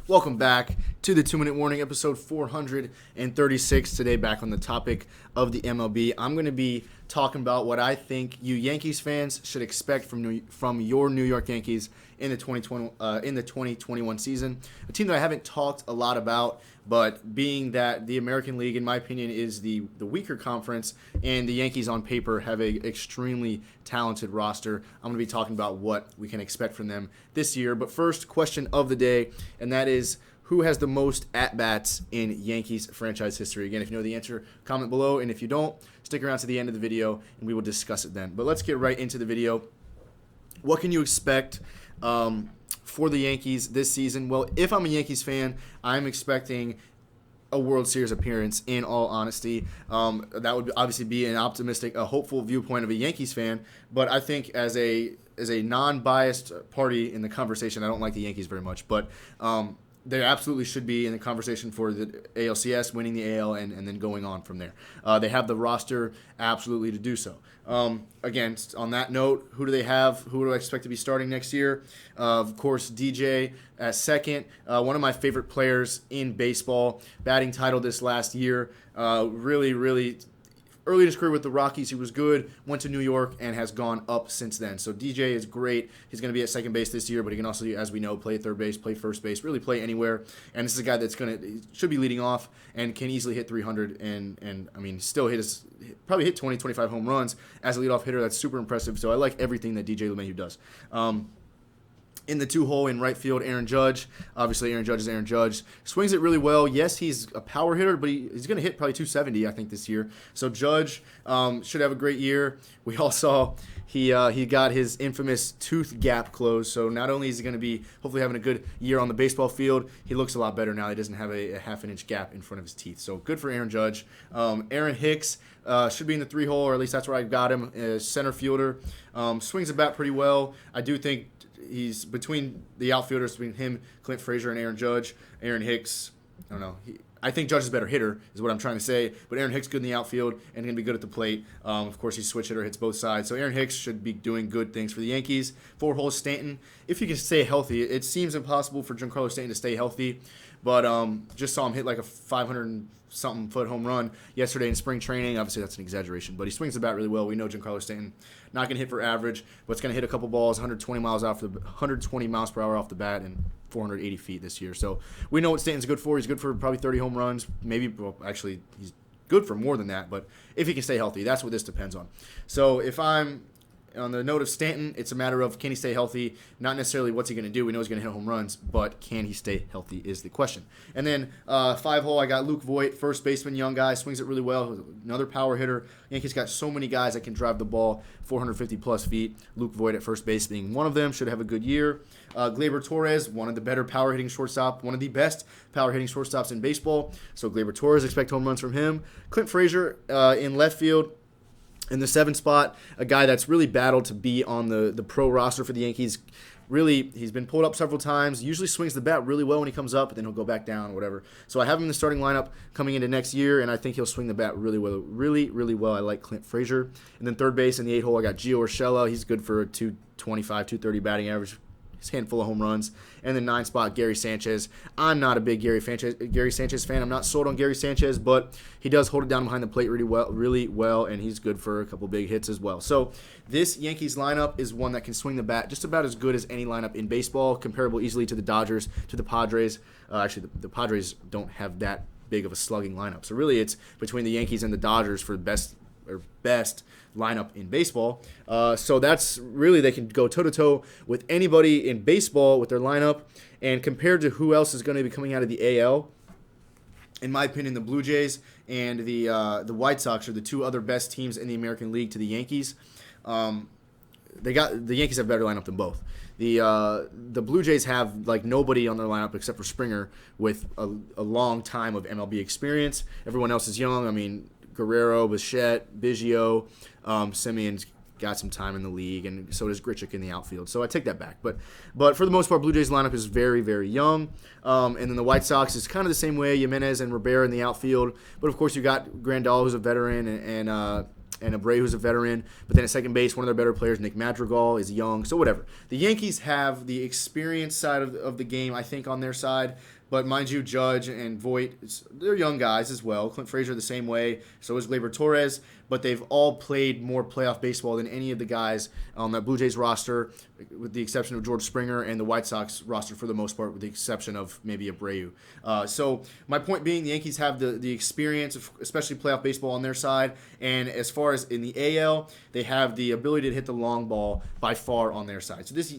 Welcome back to the 2 Minute Warning, episode 436. Today, back on the topic of the MLB. I'm going to be talking about what I think you Yankees fans should expect from your New York Yankees in the 2021 season. A team that I haven't talked a lot about, but being that the American League, in my opinion, is the weaker conference, and the Yankees on paper have an extremely talented roster, I'm going to be talking about what we can expect from them this year. But first, question of the day, and that is, who has the most at-bats in Yankees franchise history? Again, if you know the answer, comment below, and if you don't, stick around to the end of the video, and we will discuss it then. But let's get right into the video. What can you expect for the Yankees this season? Well, if I'm a Yankees fan, I'm expecting a World Series appearance, in all honesty. That would obviously be an optimistic, a hopeful viewpoint of a Yankees fan, but I think as a non-biased party in the conversation, I don't like the Yankees very much, but they absolutely should be in the conversation for the ALCS, winning the AL, and then going on from there. They have the roster absolutely to do so. Again, on that note, who do they have? Who do I expect to be starting next year? Of course, DJ at second. One of my favorite players in baseball, batting title this last year. Really early in his career with the Rockies, he was good, went to New York, and has gone up since then. So DJ is great. He's going to be at second base this year, but he can also, as we know, play third base, play first base, really play anywhere. And this is a guy that's should be leading off and can easily hit 300 and I mean, still probably hit 20, 25 home runs as a leadoff hitter. That's super impressive. So I like everything that DJ LeMahieu does. In the two-hole in right field, Aaron Judge. Obviously, Aaron Judge is Aaron Judge. Swings it really well. Yes, he's a power hitter, but he's going to hit probably 270, I think, this year. So Judge should have a great year. We all saw he got his infamous tooth gap closed. So not only is he going to be hopefully having a good year on the baseball field, he looks a lot better now. He doesn't have a half-an-inch gap in front of his teeth. So good for Aaron Judge. Aaron Hicks should be in the three-hole, or at least that's where I got him, as center fielder. Swings the bat pretty well. I do think he's between the outfielders, between him, Clint Frazier, and Aaron Judge. Aaron Hicks, I don't know. I think Judge is a better hitter, is what I'm trying to say. But Aaron Hicks good in the outfield and going to be good at the plate. Of course, he's a switch hitter, hits both sides. So Aaron Hicks should be doing good things for the Yankees. Four-hole Stanton, if he can stay healthy. It seems impossible for Giancarlo Stanton to stay healthy. But just saw him hit like a 500-something foot home run yesterday in spring training. Obviously, that's an exaggeration, but he swings the bat really well. We know Giancarlo Stanton not going to hit for average, but it's going to hit a couple balls, 120 miles per hour off the bat, and 480 feet this year. So we know what Stanton's good for. He's good for probably 30 home runs. Maybe, well, actually, he's good for more than that. But if he can stay healthy, that's what this depends on. So if I'm on the note of Stanton, it's a matter of can he stay healthy, not necessarily what's he going to do. We know he's going to hit home runs, but can he stay healthy is the question. And then 5-hole, I got Luke Voigt, first baseman, young guy, swings it really well, another power hitter. Yankees got so many guys that can drive the ball 450-plus feet. Luke Voigt at first base being one of them, should have a good year. Gleyber Torres, one of the better power-hitting shortstop, one of the best power-hitting shortstops in baseball. So Gleyber Torres, expect home runs from him. Clint Frazier in left field. In the 7th spot, a guy that's really battled to be on the pro roster for the Yankees. Really, he's been pulled up several times. Usually swings the bat really well when he comes up, but then he'll go back down, whatever. So I have him in the starting lineup coming into next year, and I think he'll swing the bat really well. Really well. I like Clint Frazier. And then third base in the 8-hole, I got Gio Urshela. He's good for a 225, 230 batting average. His handful of home runs. And then 9th spot, Gary Sanchez. I'm not a big Gary Sanchez fan. I'm not sold on Gary Sanchez, but he does hold it down behind the plate really well, and he's good for a couple big hits as well. So this Yankees lineup is one that can swing the bat just about as good as any lineup in baseball, comparable easily to the Dodgers, to the Padres. Actually, the Padres don't have that big of a slugging lineup. So really it's between the Yankees and the Dodgers for best lineup in baseball. So that's really, they can go toe-to-toe with anybody in baseball with their lineup. And compared to who else is going to be coming out of the AL, in my opinion, the Blue Jays and the White Sox are the two other best teams in the American League to the Yankees. The Yankees have a better lineup than both. The Blue Jays have like nobody on their lineup except for Springer with a long time of MLB experience. Everyone else is young. I mean, Guerrero, Bichette, Biggio, Simeon's got some time in the league, and so does Grichuk in the outfield. So I take that back. But for the most part, Blue Jays lineup is very, very young. And then the White Sox is kind of the same way, Jimenez and Rivera in the outfield. But, of course, you got Grandal, who's a veteran, and and Abreu's a veteran. But then at second base, one of their better players, Nick Madrigal, is young. So whatever. The Yankees have the experience side of the game, I think, on their side. But mind you, Judge and Voigt, they're young guys as well. Clint Frazier the same way. So is Gleyber Torres. But they've all played more playoff baseball than any of the guys on that Blue Jays roster, with the exception of George Springer, and the White Sox roster for the most part, with the exception of maybe Abreu. So my point being, the Yankees have the experience of especially playoff baseball on their side. And as far as in the AL, they have the ability to hit the long ball by far on their side. So this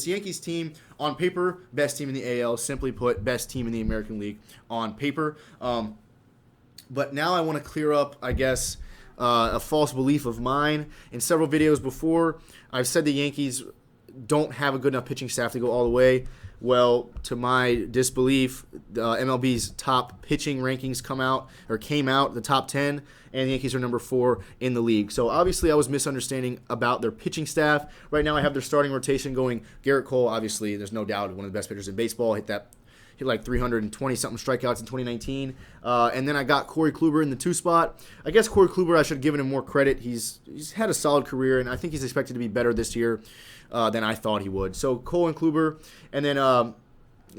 Yankees team, on paper, best team in the AL. Simply put, best team in the American League on paper. But now I want to clear up, I guess, a false belief of mine. In several videos before, I've said the Yankees don't have a good enough pitching staff to go all the way. Well, to my disbelief, MLB's top pitching rankings came out, the top 10, and the Yankees are number 4 in the league. So obviously I was misunderstanding about their pitching staff. Right now I have their starting rotation going. Gerrit Cole, obviously, there's no doubt, one of the best pitchers in baseball, hit like 320-something strikeouts in 2019. And then I got Corey Kluber in the 2 spot. I guess Corey Kluber, I should have given him more credit. He's had a solid career, and I think he's expected to be better this year than I thought he would. So Cole and Kluber. And then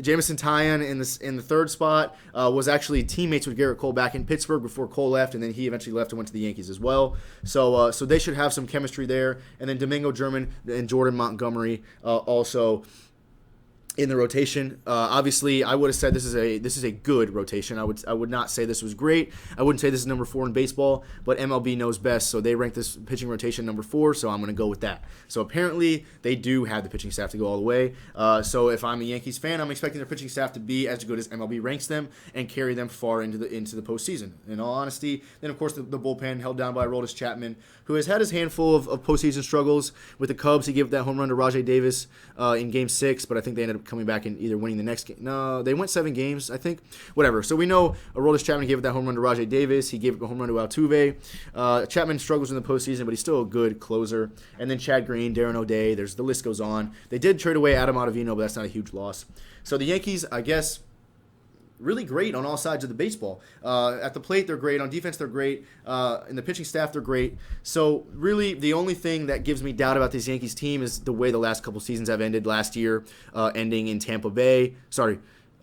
Jameson Taillon in the 3rd spot was actually teammates with Gerrit Cole back in Pittsburgh before Cole left, and then he eventually left and went to the Yankees as well. So they should have some chemistry there. And then Domingo German and Jordan Montgomery also in the rotation. Obviously, I would have said this is a good rotation. I would not say this was great. I wouldn't say this is number 4 in baseball, but MLB knows best, so they rank this pitching rotation number 4, so I'm going to go with that. So apparently, they do have the pitching staff to go all the way. So if I'm a Yankees fan, I'm expecting their pitching staff to be as good as MLB ranks them and carry them far into the postseason. In all honesty, then of course the bullpen held down by Aroldis Chapman, who has had his handful of postseason struggles. With the Cubs, he gave that home run to Rajai Davis in Game 6, but I think they ended up coming back and either winning the next game. No, they went 7 games, I think. Whatever. So we know Aroldis Chapman gave that home run to Rajai Davis. He gave a home run to Altuve. Chapman struggles in the postseason, but he's still a good closer. And then Chad Green, Darren O'Day. The list goes on. They did trade away Adam Ottavino, but that's not a huge loss. So the Yankees, I guess, really great on all sides of the baseball. At the plate, they're great. On defense, they're great. In the pitching staff, they're great. So really, the only thing that gives me doubt about this Yankees team is the way the last couple seasons have ended. Last year, ending in Tampa Bay.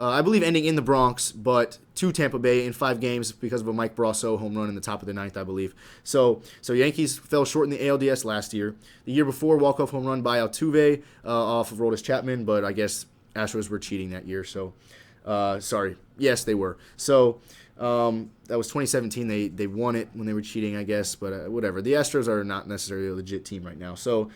I believe ending in the Bronx, but to Tampa Bay in 5 games because of a Mike Brasso home run in the top of the 9th, I believe. So Yankees fell short in the ALDS last year. The year before, walk-off home run by Altuve off of Aroldis Chapman, but I guess Astros were cheating that year, so... sorry. Yes, they were. So that was 2017. They won it when they were cheating, I guess. But whatever. The Astros are not necessarily a legit team right now. So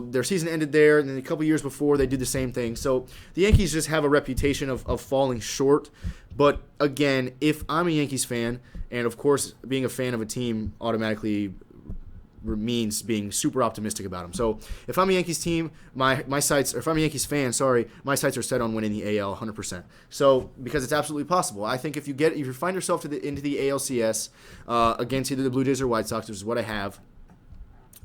their season ended there, and then a couple years before they did the same thing. So the Yankees just have a reputation of falling short. But again, if I'm a Yankees fan, and of course being a fan of a team automatically means being super optimistic about them. So if I'm a Yankees team, my sights, or if I'm a Yankees fan, my sights are set on winning the AL 100%. So because it's absolutely possible. I think if you find yourself into the ALCS against either the Blue Jays or White Sox, which is what I have,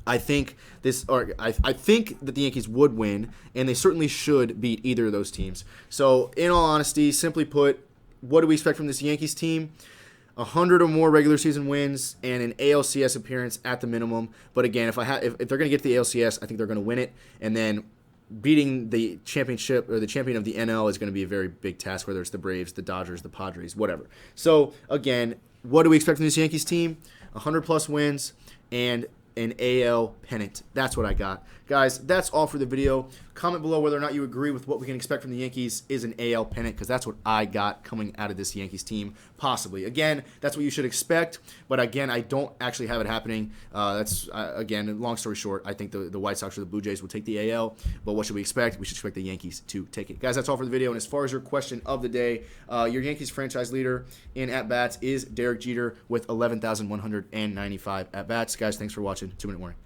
I think I think that the Yankees would win, and they certainly should beat either of those teams. So in all honesty, simply put, what do we expect from this Yankees team? 100 or more regular season wins and an ALCS appearance at the minimum. But again, if they're going to get to the ALCS, I think they're going to win it. And then beating the championship or the champion of the NL is going to be a very big task, whether it's the Braves, the Dodgers, the Padres, whatever. So again, what do we expect from this Yankees team? 100+ wins and an AL pennant. That's what I got. Guys, that's all for the video. Comment below whether or not you agree with what we can expect from the Yankees is an AL pennant, because that's what I got coming out of this Yankees team, possibly. Again, that's what you should expect, but again, I don't actually have it happening. Again, long story short, I think the White Sox or the Blue Jays will take the AL, but what should we expect? We should expect the Yankees to take it. Guys, that's all for the video, and as far as your question of the day, your Yankees franchise leader in at-bats is Derek Jeter with 11,195 at-bats. Guys, thanks for watching 2 Minute Warning.